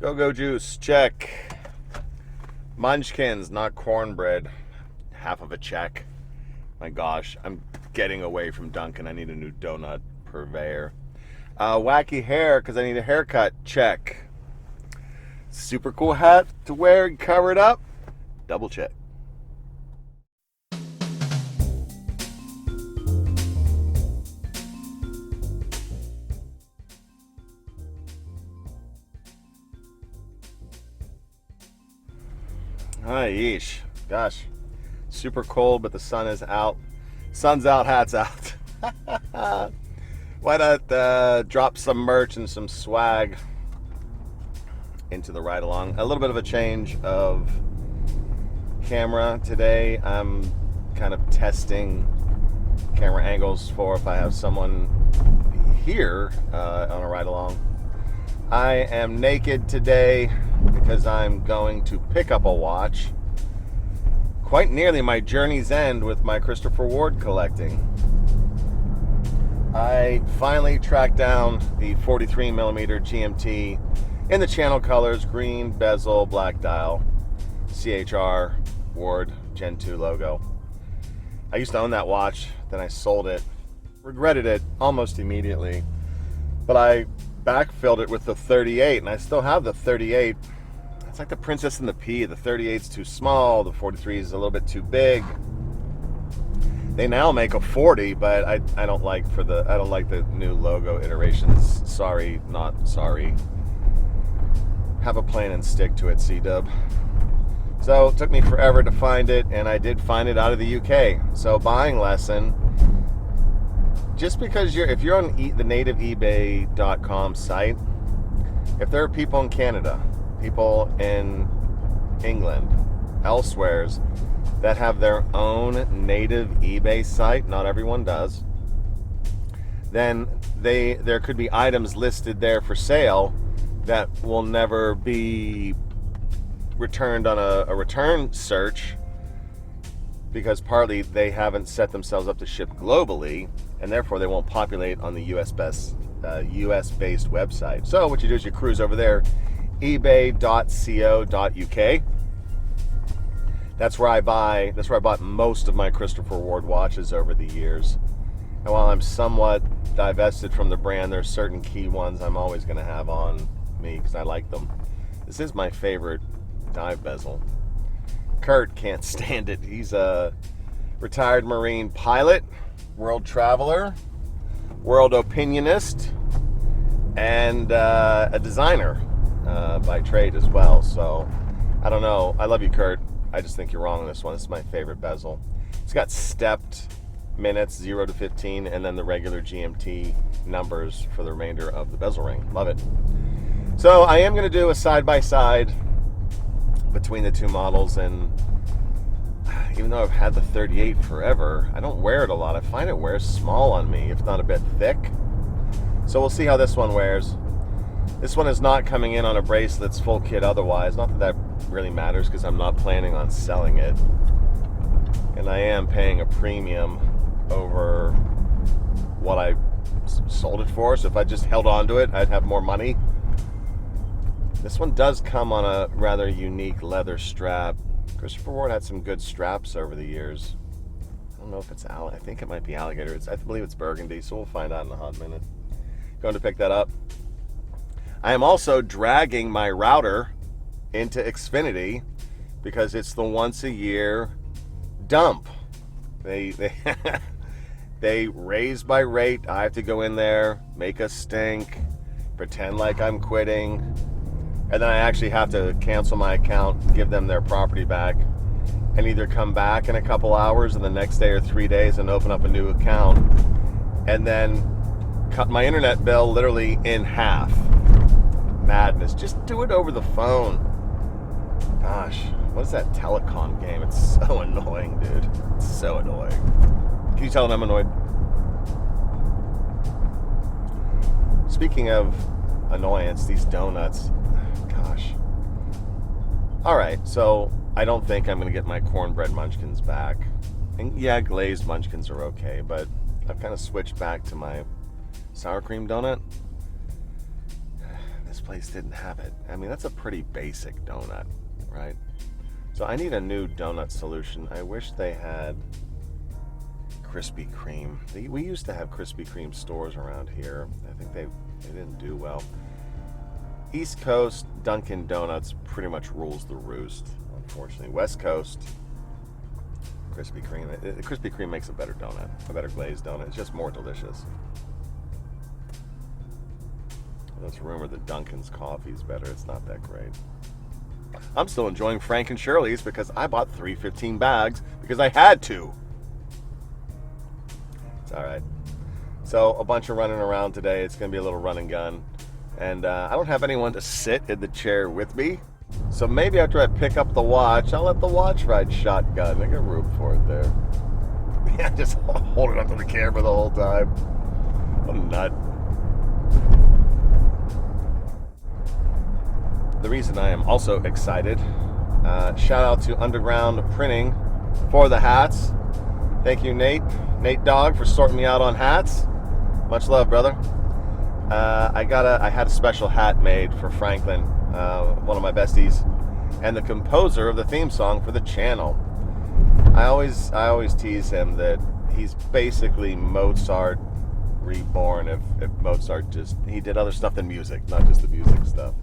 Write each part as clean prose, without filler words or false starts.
Go-Go Juice, check. Munchkins, not cornbread. Half of a check. My gosh, I'm getting away from Dunkin'. I need a new donut purveyor. Wacky hair, because I need a haircut. Check. Super cool hat to wear and cover it up. Double check. Hi, yeesh. Gosh, super cold, but the sun is out. Sun's out, hat's out. Why not drop some merch and some swag into the ride along? A little bit of a change of camera today. I'm kind of testing camera angles for if I have someone here on a ride along. I am naked today because I'm going to pick up a watch quite nearly my journey's end with my Christopher Ward collecting. I finally tracked down the 43mm GMT in the channel colors, green bezel, black dial, CHR Ward Gen 2 logo. I used to own that watch, then I sold it, regretted it almost immediately, but I backfilled it with the 38, and I still have the 38. It's like the Princess and the Pea. The 38's too small, the 43 is a little bit too big. They now make a 40, but I don't like the new logo iterations. Sorry, not sorry. Have a plan and stick to it, C-Dub. So it took me forever to find it, and I did find it out of the UK. So buying lesson. Just because if you're on the native ebay.com site, if there are people in Canada, people in England, elsewheres that have their own native eBay site, not everyone does, then there could be items listed there for sale that will never be returned on a return search, because partly they haven't set themselves up to ship globally, and therefore they won't populate on the US-based website. So what you do is you cruise over there, ebay.co.uk. That's where I bought most of my Christopher Ward watches over the years. And while I'm somewhat divested from the brand, there's certain key ones I'm always going to have on me because I like them. This is my favorite dive bezel. Kurt can't stand it. He's a retired Marine pilot, world traveler, world opinionist, and a designer by trade as well. So I don't know. I love you, Kurt. I just think you're wrong on this one. This is my favorite bezel. It's got stepped minutes, 0 to 15, and then the regular GMT numbers for the remainder of the bezel ring. Love it. So I am going to do a side-by-side between the two models, and even though I've had the 38 forever, I don't wear it a lot. I find it wears small on me, if not a bit thick. So we'll see how this one wears. This one is not coming in on a bracelets full kit otherwise. Not that really matters because I'm not planning on selling it. And I am paying a premium over what I sold it for. So if I just held on to it, I'd have more money. This one does come on a rather unique leather strap. Christopher Ward had some good straps over the years. I don't know if it's I think it might be alligator. I believe it's burgundy, so we'll find out in a hot minute. Going to pick that up. I am also dragging my router into Xfinity because it's the once a year dump. They they raise my rate. I have to go in there, make a stink, pretend like I'm quitting, and then I actually have to cancel my account, give them their property back, and either come back in a couple hours and the next day or 3 days and open up a new account, and then cut my internet bill literally in half. Madness. Just do it over the phone. Gosh, what is that telecom game? It's so annoying, dude. It's so annoying. Can you tell them I'm annoyed? Speaking of annoyance, these donuts. Gosh. Alright, so I don't think I'm going to get my cornbread munchkins back. And yeah, glazed munchkins are okay, but I've kind of switched back to my sour cream donut. this place didn't have it. I mean, that's a pretty basic donut, right? So I need a new donut solution. I wish they had Krispy Kreme. We used to have Krispy Kreme stores around here. I think they didn't do well. East Coast Dunkin' Donuts pretty much rules the roost, unfortunately. West Coast Krispy Kreme. Krispy Kreme makes a better donut, a better glazed donut. It's just more delicious. There's rumor that Dunkin's coffee is better. It's not that great. I'm still enjoying Frank and Shirley's because I bought 315 bags because I had to. It's all right. So a bunch of running around today. It's going to be a little run and gun. And I don't have anyone to sit in the chair with me. So maybe after I pick up the watch, I'll let the watch ride shotgun. I got room for it there. Yeah, just hold it up to the camera the whole time. What a nut. The reason I am also excited, shout out to Underground Printing for the hats. Thank you, Nate Dogg, for sorting me out on hats. Much love, brother. I had a special hat made for Franklin, one of my besties, and the composer of the theme song for the channel. I always tease him that he's basically Mozart reborn. If Mozart he did other stuff than music, not just the music stuff.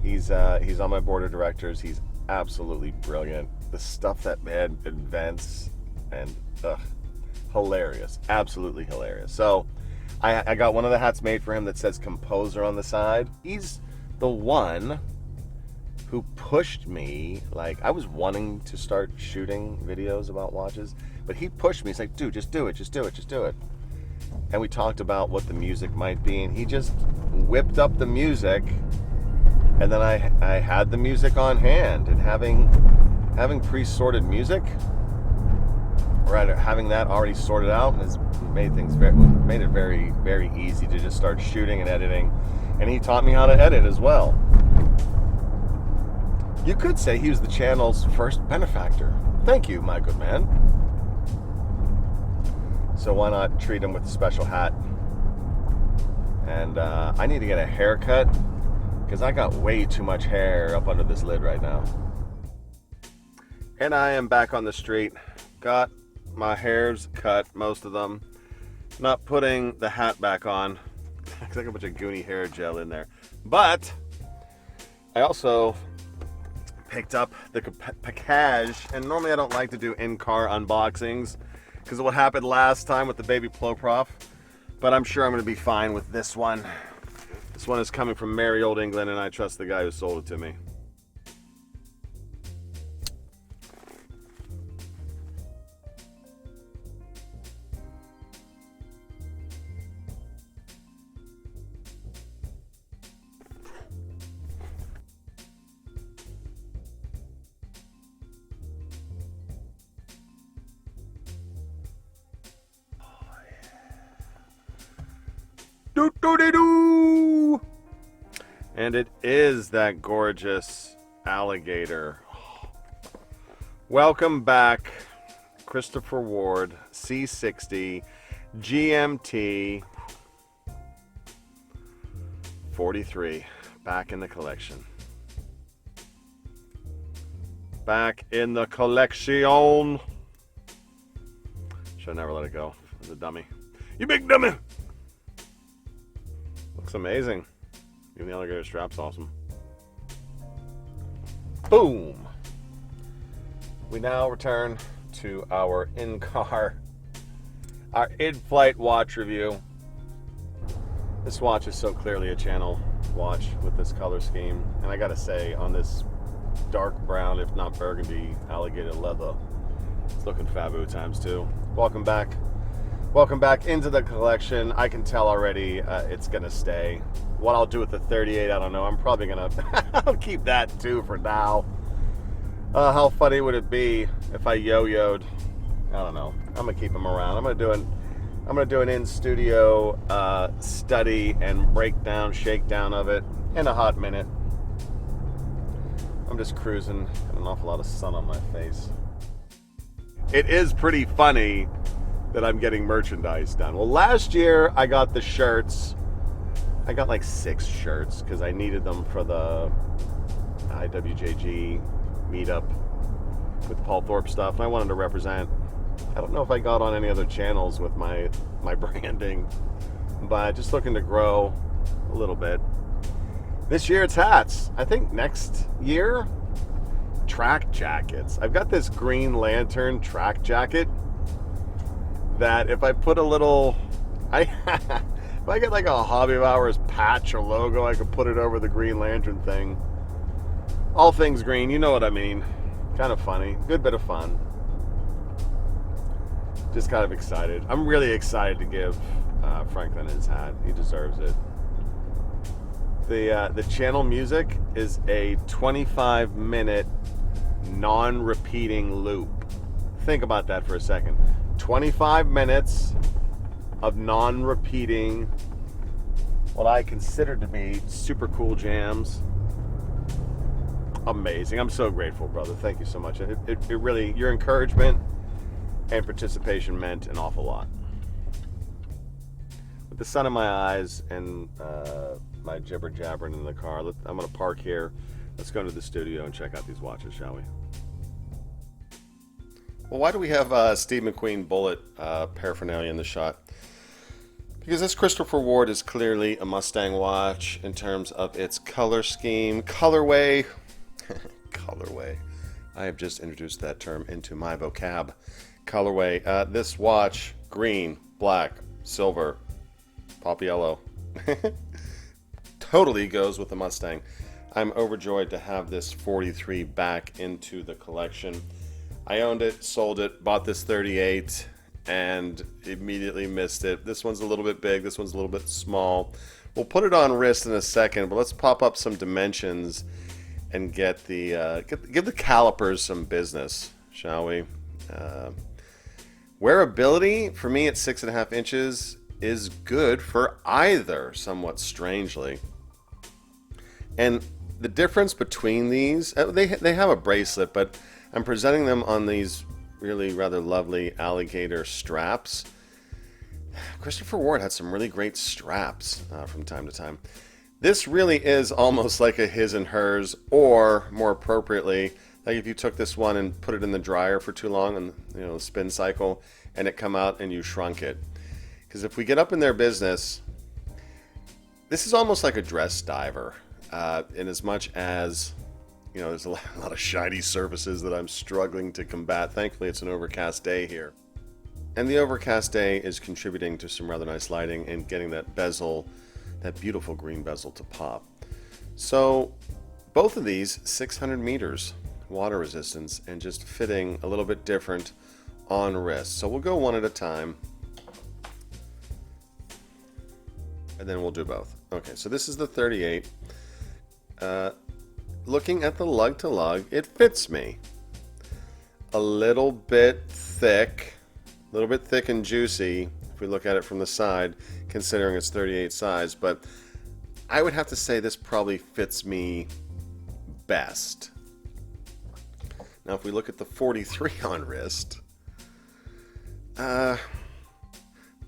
He's on my board of directors. He's absolutely brilliant. The stuff that man invents, and hilarious, absolutely hilarious. So I got one of the hats made for him that says composer on the side. He's the one who pushed me. Like, I was wanting to start shooting videos about watches, but he pushed me. He's like, dude, just do it. And we talked about what the music might be, and he just whipped up the music. And then I had the music on hand, and having pre-sorted music, or having that already sorted out, has made it very, very easy to just start shooting and editing. And he taught me how to edit as well. You could say he was the channel's first benefactor. Thank you, my good man. So why not treat him with a special hat? And I need to get a haircut, because I got way too much hair up under this lid right now. And I am back on the street. Got my hairs cut, most of them. Not putting the hat back on. I got a bunch of Goonie hair gel in there. But I also picked up the package. And normally I don't like to do in-car unboxings because of what happened last time with the baby Ploprof. But I'm sure I'm going to be fine with this one. This one is coming from merry old England, and I trust the guy who sold it to me. Do-do-de-doo! And it is that gorgeous alligator. Welcome back, Christopher Ward, C60, GMT 43, back in the collection. Back in the collection. Should never let it go. As a dummy. You big dummy! Looks amazing. Even the alligator strap's awesome. Boom! We now return to our in-car, our in-flight watch review. This watch is so clearly a channel watch with this color scheme. And I gotta say, on this dark brown, if not burgundy, alligator leather, it's looking fabu times two. Welcome back. Welcome back into the collection. I can tell already it's gonna stay. What I'll do with the 38, I don't know. I'm probably gonna I'll keep that too for now. How funny would it be if I yo-yoed? I don't know. I'm gonna keep them around. I'm gonna do an in-studio study and breakdown, shakedown of it in a hot minute. I'm just cruising, got an awful lot of sun on my face. It is pretty funny that I'm getting merchandise done. Well, last year I got the shirts I got like 6 shirts because I needed them for the IWJG meetup with Paul Thorpe stuff, and I wanted to represent. I don't know if I got on any other channels with my branding, but just looking to grow a little bit. This year it's hats. I think next year, track jackets. I've got this Green Lantern track jacket that if I put a little, if I get like a Hobby of Hours patch or logo, I could put it over the Green Lantern thing. All things green, you know what I mean. Kind of funny. Good bit of fun. Just kind of excited. I'm really excited to give Franklin his hat. He deserves it. The channel music is a 25-minute non-repeating loop. Think about that for a second. 25 minutes of non-repeating, what I consider to be super cool jams. Amazing. I'm so grateful, brother. Thank you so much. It really, your encouragement and participation meant an awful lot. With the sun in my eyes and my jibber jabbering in the car, I'm going to park here. Let's go into the studio and check out these watches, shall we? Well, why do we have Steve McQueen Bullet paraphernalia in the shot? Because this Christopher Ward is clearly a Mustang watch in terms of its color scheme, colorway. Colorway. I have just introduced that term into my vocab. Colorway. This watch, green, black, silver, pop yellow. Totally goes with the Mustang. I'm overjoyed to have this 43 back into the collection. I owned it, sold it, bought this 38, and immediately missed it. This one's a little bit big, this one's a little bit small. We'll put it on wrist in a second, but let's pop up some dimensions and get the give the calipers some business, shall we? Wearability for me at 6.5 inches is good for either, somewhat strangely. And the difference between these, they have a bracelet, but I'm presenting them on these really rather lovely alligator straps. Christopher Ward had some really great straps from time to time. This really is almost like a his and hers, or more appropriately, like if you took this one and put it in the dryer for too long, and the spin cycle, and it come out and you shrunk it. Because if we get up in their business, this is almost like a dress diver, in as much as there's a lot of shiny surfaces that I'm struggling to combat. Thankfully, it's an overcast day here, and the overcast day is contributing to some rather nice lighting and getting that bezel, that beautiful green bezel, to pop. So both of these 600 meters water resistance and just fitting a little bit different on wrist. So we'll go one at a time and then we'll do both. Okay, so this is the 38. Looking at the lug to lug, it fits me. A little bit thick and juicy if we look at it from the side, considering it's 38 size, but I would have to say this probably fits me best. Now if we look at the 43 on wrist, the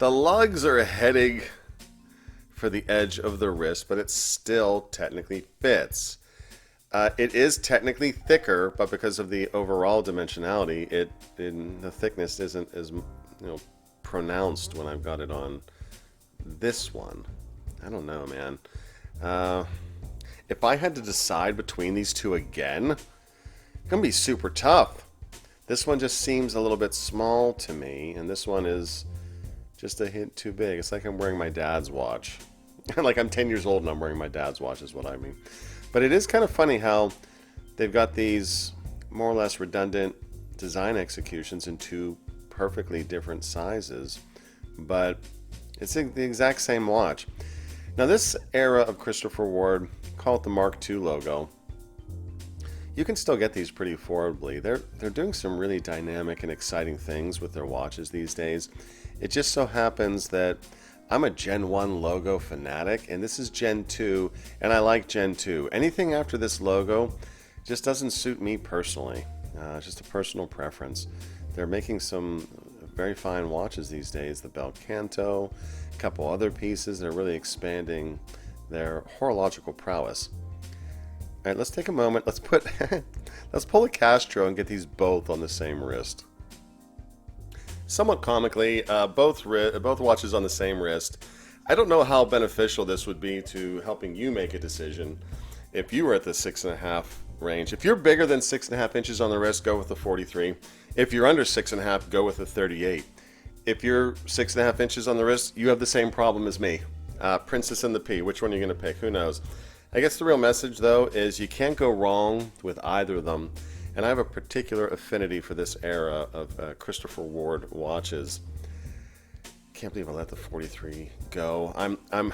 lugs are heading for the edge of the wrist, but it still technically fits. It is technically thicker, but because of the overall dimensionality, the thickness isn't as pronounced when I've got it on this one. I don't know, man. If I had to decide between these two again, it's gonna be super tough. This one just seems a little bit small to me, and this one is just a hint too big. It's like I'm wearing my dad's watch. Like I'm 10 years old and I'm wearing my dad's watch is what I mean. But it is kind of funny how they've got these more or less redundant design executions in two perfectly different sizes, but it's the exact same watch. Now this era of Christopher Ward, call it the Mark II logo, you can still get these pretty affordably. They're doing some really dynamic and exciting things with their watches these days. It just so happens that I'm a Gen 1 logo fanatic, and this is Gen 2, and I like Gen 2. Anything after this logo just doesn't suit me personally. It's just a personal preference. They're making some very fine watches these days. The Bel Canto, a couple other pieces. They're really expanding their horological prowess. All right, let's take a moment. Let's put, let's pull a Castro and get these both on the same wrist. Somewhat comically, both watches on the same wrist. I don't know how beneficial this would be to helping you make a decision if you were at the 6.5 range. If you're bigger than 6.5 inches on the wrist, go with the 43. If you're under 6.5, go with the 38. If you're 6.5 inches on the wrist, you have the same problem as me. Princess and the P, which one are you going to pick? Who knows? I guess the real message, though, is you can't go wrong with either of them. And I have a particular affinity for this era of Christopher Ward watches. Can't believe I let the 43 go. I'm a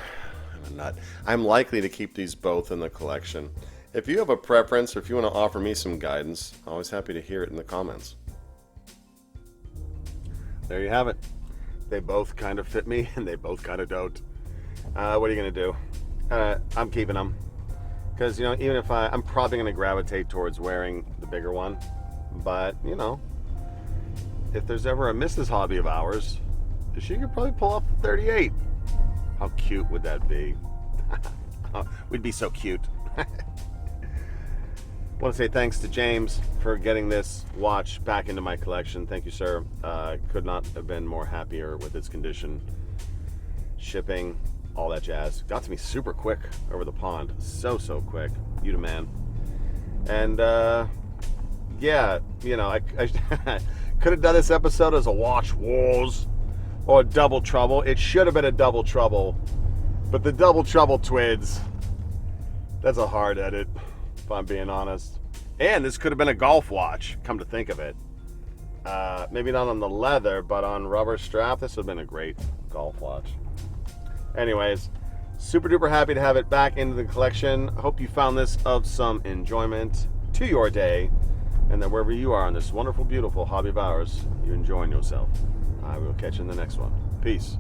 nut. I'm likely to keep these both in the collection. If you have a preference or if you want to offer me some guidance, always happy to hear it in the comments. There you have it. They both kind of fit me and they both kind of don't. What are you going to do? I'm keeping them. Because, you know, even if I'm probably going to gravitate towards wearing the bigger one. But, you know, if there's ever a Mrs. Hobby of Hours, she could probably pull off the 38. How cute would that be? We'd be so cute. I want to say thanks to James for getting this watch back into my collection. Thank you, sir. Could not have been more happier with its condition. Shipping, all that jazz. Got to me super quick over the pond. So quick. You the man. And, yeah, you know, I could have done this episode as a Watch Wars or a Double Trouble. It should have been a Double Trouble. But the Double Trouble twins, that's a hard edit, if I'm being honest. And this could have been a golf watch, come to think of it. Maybe not on the leather, but on rubber strap, this would have been a great golf watch. Anyways, super duper happy to have it back into the collection. Hope you found this of some enjoyment to your day, and that wherever you are on this wonderful, beautiful hobby of ours, you're enjoying yourself. I will catch you in the next one. Peace.